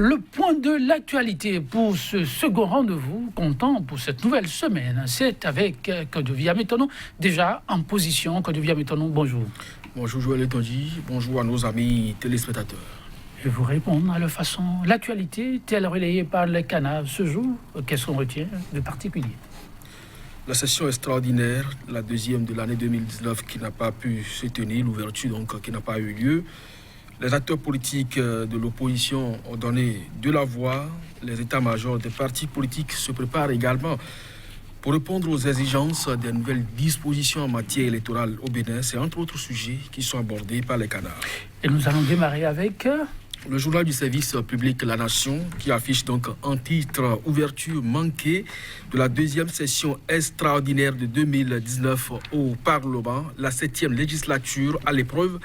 Le point de l'actualité pour ce second rendez-vous comptant pour cette nouvelle semaine, c'est avec Kodovia Metono, déjà en position. Kodovia Metono, bonjour. Bonjour Joël Etondi, bonjour à nos amis téléspectateurs. Je vous réponds à la façon. L'actualité, telle relayée par le canal ce jour, qu'est-ce qu'on retient de particulier? La session extraordinaire, la deuxième de l'année 2019 qui n'a pas pu se tenir, l'ouverture donc qui n'a pas eu lieu. Les acteurs politiques de l'opposition ont donné de la voix. Les états-majors des partis politiques se préparent également pour répondre aux exigences des nouvelles dispositions en matière électorale au Bénin. C'est entre autres sujets qui sont abordés par les canards. Et nous allons démarrer avec... Le journal du service public La Nation qui affiche donc en titre « Ouverture manquée de la deuxième session extraordinaire de 2019 au Parlement, la 7e législature à l'épreuve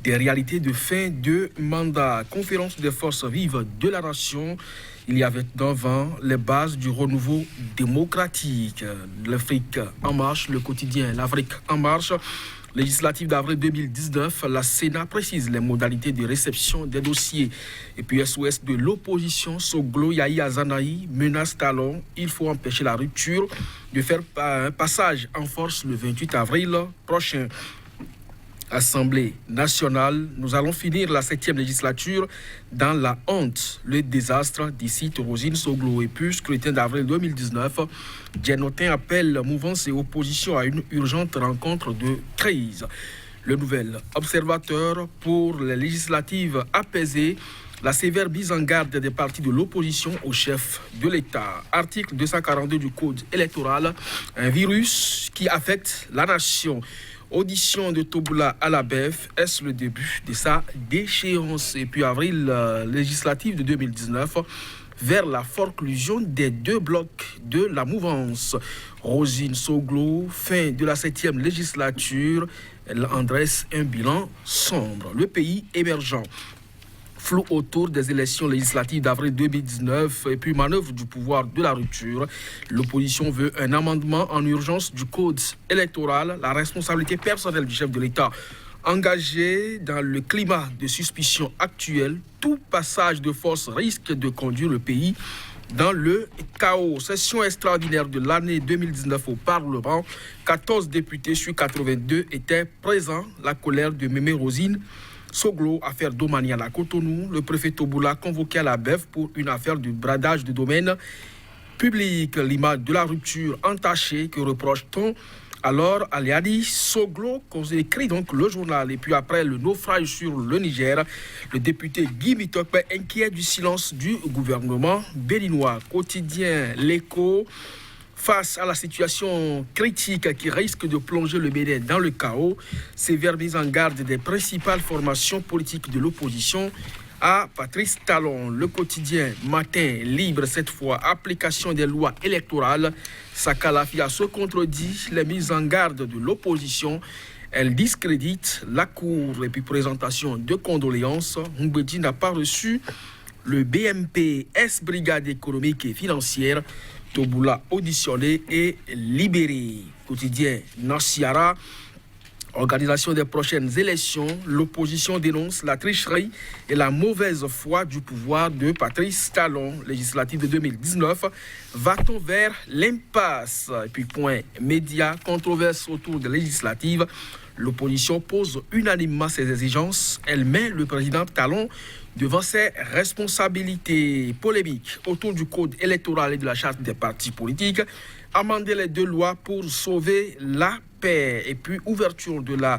des réalités de fin de mandat. Conférence des forces vives de la nation. Il y avait devant les bases du renouveau démocratique. L'Afrique en marche, le quotidien L'Afrique en marche. Législative d'avril 2019, la Sénat précise les modalités de réception des dossiers. Et puis SOS de l'opposition, Soglo Yahi Azanaï menace Talon. Il faut empêcher la rupture de faire un passage en force le 28 avril prochain. Assemblée nationale, nous allons finir la 7e législature dans la honte, le désastre d'ici Rosine Soglo. Et puis, scrutin d'avril 2019, Djenotin appelle mouvance et opposition à une urgente rencontre de crise. Le nouvel observateur pour les législatives apaisées, la sévère mise en garde des partis de l'opposition au chef de l'État. Article 242 du Code électoral, un virus qui affecte la nation. Audition de Toboula à la BEF, est-ce le début de sa déchéance? Et puis avril législative de 2019, vers la forclusion des deux blocs de la mouvance. Rosine Soglo, fin de la 7e législature, elle en dresse un bilan sombre. Le pays émergent. Flou autour des élections législatives d'avril 2019 et puis manœuvre du pouvoir de la rupture. L'opposition veut un amendement en urgence du code électoral, la responsabilité personnelle du chef de l'État. Engagé dans le climat de suspicion actuel, tout passage de force risque de conduire le pays dans le chaos. Session extraordinaire de l'année 2019 au Parlement. 14 députés sur 82 étaient présents. La colère de Mémé Rosine Soglo, affaire Domania à Cotonou, le préfet Toboula convoqué à la BEF pour une affaire de bradage de domaine public. L'image de la rupture entachée que reproche-t-on alors à Liadi Soglo, qu'on écrit donc le journal. Et puis après le naufrage sur le Niger, le député Guy Mitokpe inquiet du silence du gouvernement béninois. Quotidien L'Écho. Face à la situation critique qui risque de plonger le Bénin dans le chaos, sévère mise en garde des principales formations politiques de l'opposition à Patrice Talon. Le quotidien Matin Libre, cette fois, application des lois électorales. Sakalafia se contredit les mises en garde de l'opposition. Elle discrédite la Cour et puis présentation de condoléances. Mbedi n'a pas reçu le BMP, ex-brigade économique et financière. Toboula auditionné et libéré. Quotidien Nassiara. Organisation des prochaines élections, l'opposition dénonce la tricherie et la mauvaise foi du pouvoir de Patrice Talon. Législative de 2019, va-t-on vers l'impasse? Et puis point média, controverse autour des législatives. L'opposition pose unanimement ses exigences. Elle met le président Talon devant ses responsabilités. Polémiques autour du code électoral et de la charte des partis politiques. Amender les deux lois pour sauver la paix. Et puis ouverture de la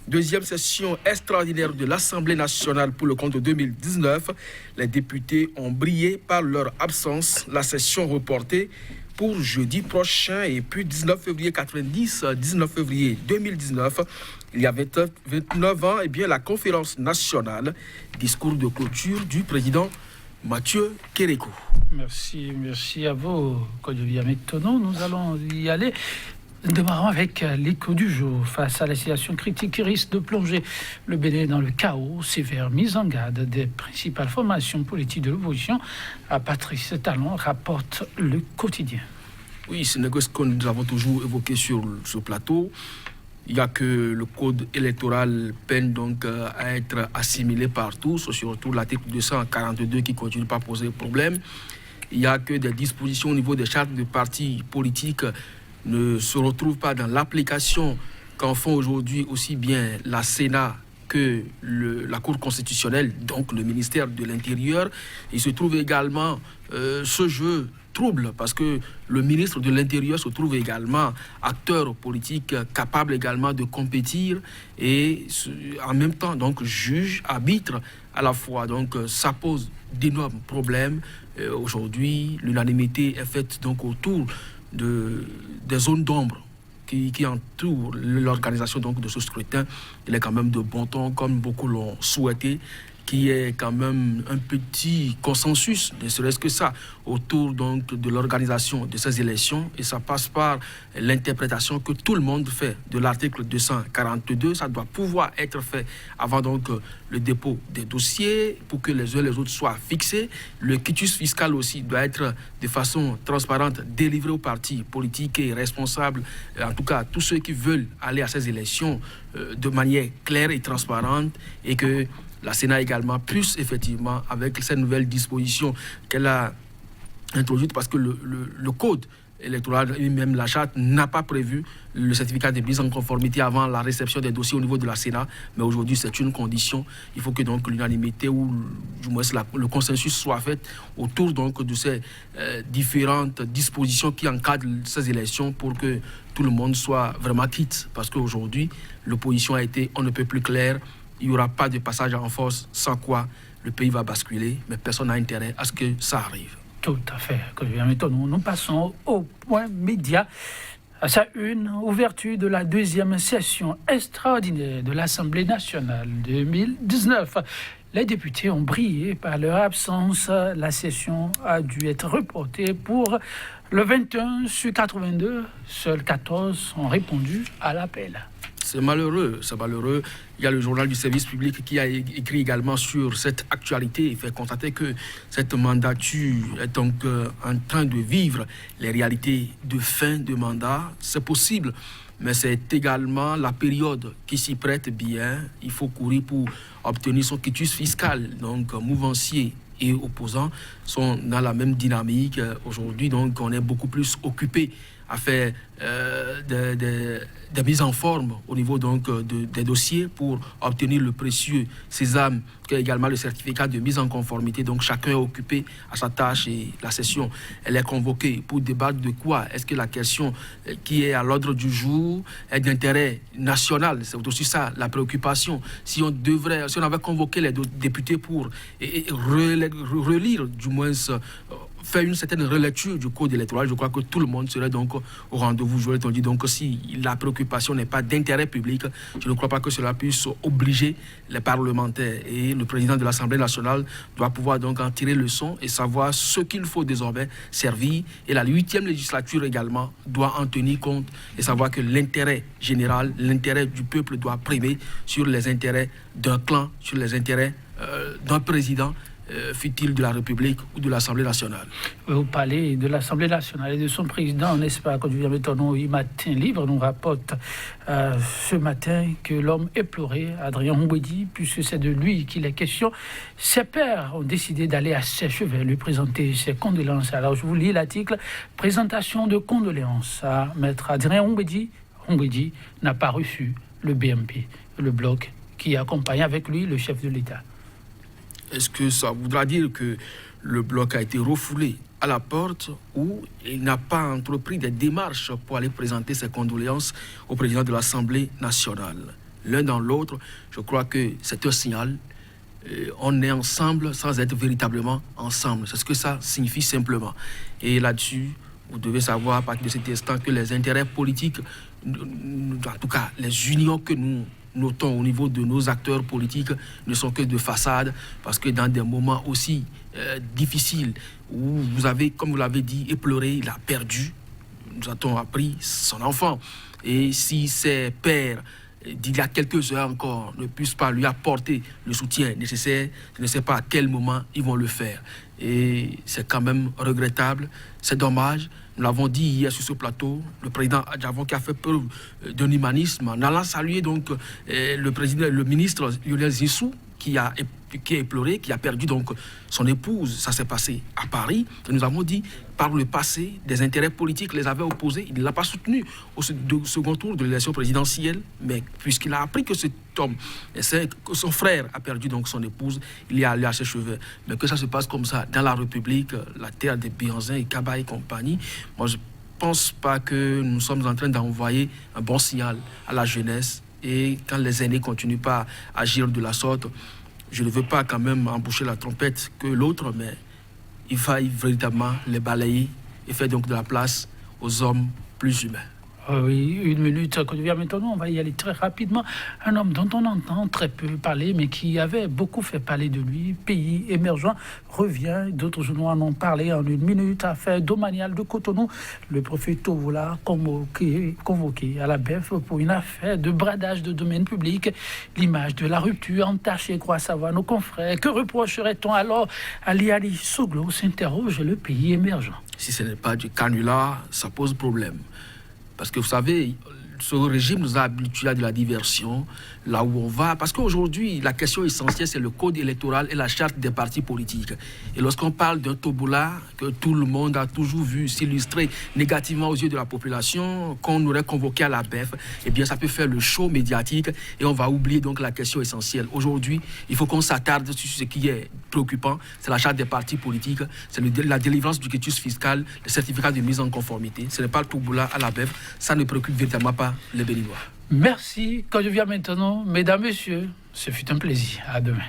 deuxième session extraordinaire de l'Assemblée nationale pour le compte de 2019. Les députés ont brillé par leur absence. La session reportée pour jeudi prochain. Et puis 19 février 90, 19 février 2019, il y a 29 ans, et bien la conférence nationale, discours de clôture du président Mathieu Kérékou. Merci à vous, Kodovia Metono. Nous allons y aller. Démarrons avec l'écho du jour. Face à la situation critique qui risque de plonger le Bénin dans le chaos, sévère mise en garde des principales formations politiques de l'opposition, à Patrice Talon rapporte le quotidien. Oui, ce n'est que ce que nous avons toujours évoqué sur ce plateau. Il n'y a que le code électoral peine donc à être assimilé par tous, surtout l'article 242 qui continue pas à poser problème. Il n'y a que des dispositions au niveau des chartes de partis politiques ne se retrouvent pas dans l'application qu'en font aujourd'hui aussi bien la Sénat que la Cour constitutionnelle, donc le ministère de l'Intérieur. Il se trouve également ce jeu trouble parce que le ministre de l'Intérieur se trouve également acteur politique capable également de compétir et en même temps donc juge, arbitre à la fois. Donc ça pose d'énormes problèmes. Aujourd'hui, l'unanimité est faite donc autour des zones d'ombre qui entourent l'organisation donc de ce scrutin. Il est quand même de bon ton, comme beaucoup l'ont souhaité, qu'il y ait quand même un petit consensus, ne serait-ce que ça, autour donc de l'organisation de ces élections. Et ça passe par l'interprétation que tout le monde fait de l'article 242. Ça doit pouvoir être fait avant donc le dépôt des dossiers pour que les uns et les autres soient fixés. Le quitus fiscal aussi doit être de façon transparente délivré aux partis politiques et responsables, en tout cas tous ceux qui veulent aller à ces élections de manière claire et transparente, et que la Sénat également puisse effectivement, avec ces nouvelles dispositions qu'elle a introduites, parce que le code électoral et même la charte n'a pas prévu le certificat de mise en conformité avant la réception des dossiers au niveau de la Sénat, mais aujourd'hui c'est une condition. Il faut que donc l'unanimité ou du moins le consensus soit fait autour donc de ces différentes dispositions qui encadrent ces élections pour que tout le monde soit vraiment quitte, parce qu'aujourd'hui l'opposition a été on ne peut plus claire. Il n'y aura pas de passage en force, sans quoi le pays va basculer, mais personne n'a intérêt à ce que ça arrive. Tout à fait. Nous passons au point média. À sa une, ouverture de la deuxième session extraordinaire de l'Assemblée nationale 2019. Les députés ont brillé par leur absence. La session a dû être reportée pour le 21 sur 82. Seuls 14 ont répondu à l'appel. C'est malheureux, c'est malheureux. Il y a le journal du service public qui a écrit également sur cette actualité et fait constater que cette mandature est donc en train de vivre les réalités de fin de mandat. C'est possible, mais c'est également la période qui s'y prête bien. Il faut courir pour obtenir son quitus fiscal. Donc, mouvancier et opposants sont dans la même dynamique. Aujourd'hui, donc, on est beaucoup plus occupé à faire des mises en forme au niveau donc des dossiers pour obtenir le précieux sésame, qui est également le certificat de mise en conformité. Donc chacun est occupé à sa tâche et la session, elle est convoquée pour débattre de quoi? Est-ce que la question qui est à l'ordre du jour est d'intérêt national? C'est aussi ça la préoccupation. Si on avait convoqué les députés pour relire du moins faire une certaine relecture du code électoral, je crois que tout le monde serait donc au rendez-vous. Je l'ai dit, donc si la préoccupation n'est pas d'intérêt public, je ne crois pas que cela puisse obliger les parlementaires. Et le président de l'Assemblée nationale doit pouvoir donc en tirer leçon et savoir ce qu'il faut désormais servir. Et la 8e législature également doit en tenir compte et savoir que l'intérêt général, l'intérêt du peuple doit primer sur les intérêts d'un clan, sur les intérêts d'un président, fut-il de la République ou de l'Assemblée nationale. Vous parlez de l'Assemblée nationale et de son président, n'est-ce pas? Quand Julien Métonneau, Matin Libre, nous rapporte ce matin que l'homme éploré, Adrien Mbouedi, puisque c'est de lui qu'il est question, ses pairs ont décidé d'aller à Sèchevert lui présenter ses condoléances. Alors je vous lis l'article. Présentation de condoléances à maître Adrien Mbouedi. Mbouedi n'a pas reçu le BMP, le bloc qui accompagne avec lui le chef de l'État. Est-ce que ça voudra dire que le bloc a été refoulé à la porte ou il n'a pas entrepris des démarches pour aller présenter ses condoléances au président de l'Assemblée nationale? L'un dans l'autre, je crois que c'est un signal. On est ensemble sans être véritablement ensemble. C'est ce que ça signifie simplement. Et là-dessus, vous devez savoir à partir de cet instant que les intérêts politiques, en tout cas les unions que nous notons au niveau de nos acteurs politiques ne sont que de façade, parce que dans des moments aussi difficiles où vous avez, comme vous l'avez dit, éploré, il a perdu, nous avons appris son enfant. Et si ses pères, d'il y a quelques heures encore, ne puissent pas lui apporter le soutien nécessaire, je ne sais pas à quel moment ils vont le faire. Et c'est quand même regrettable, c'est dommage, Nous l'avons dit hier sur ce plateau, le président Adjavon qui a fait preuve d'un humanisme en allant saluer donc le ministre Lionel Zinsou qui a éploré, qui a perdu donc son épouse. Ça s'est passé à Paris. Et nous avons dit, par le passé, des intérêts politiques les avaient opposés. Il ne l'a pas soutenu au second tour de l'élection présidentielle, mais puisqu'il a appris que cet homme, que son frère a perdu donc son épouse, il est allé à ses cheveux. Mais que ça se passe comme ça dans la République, la terre des Bianzin et Kaba et compagnie, moi je ne pense pas que nous sommes en train d'envoyer un bon signal à la jeunesse. Et quand les aînés ne continuent pas à agir de la sorte, je ne veux pas quand même emboucher la trompette que l'autre, mais il faille véritablement les balayer et faire donc de la place aux hommes plus humains. Oui, une minute. Maintenant, on va y aller très rapidement. Un homme dont on entend très peu parler, mais qui avait beaucoup fait parler de lui, pays émergent, revient. D'autres journaux en ont parlé en une minute. Affaire domaniale de Cotonou. Le préfet Tovola convoqué à la BEF pour une affaire de bradage de domaine public. L'image de la rupture entachée, croit savoir nos confrères. Que reprocherait-on alors à Liali Soglo, s'interroge le pays émergent. Si ce n'est pas du canular, ça pose problème. Parce que vous savez, ce régime nous a habitués à de la diversion, là où on va. Parce qu'aujourd'hui, la question essentielle, c'est le code électoral et la charte des partis politiques. Et lorsqu'on parle d'un tombola que tout le monde a toujours vu s'illustrer négativement aux yeux de la population, qu'on aurait convoqué à la BEF, eh bien, ça peut faire le show médiatique et on va oublier donc la question essentielle. Aujourd'hui, il faut qu'on s'attarde sur ce qui est préoccupant, c'est la charte des partis politiques, c'est la délivrance du quitus fiscal, le certificat de mise en conformité. Ce n'est pas le tombola à la BEF, ça ne préoccupe véritablement pas les Béninois. Merci. Quand je viens maintenant, mesdames, messieurs, ce fut un plaisir. À demain.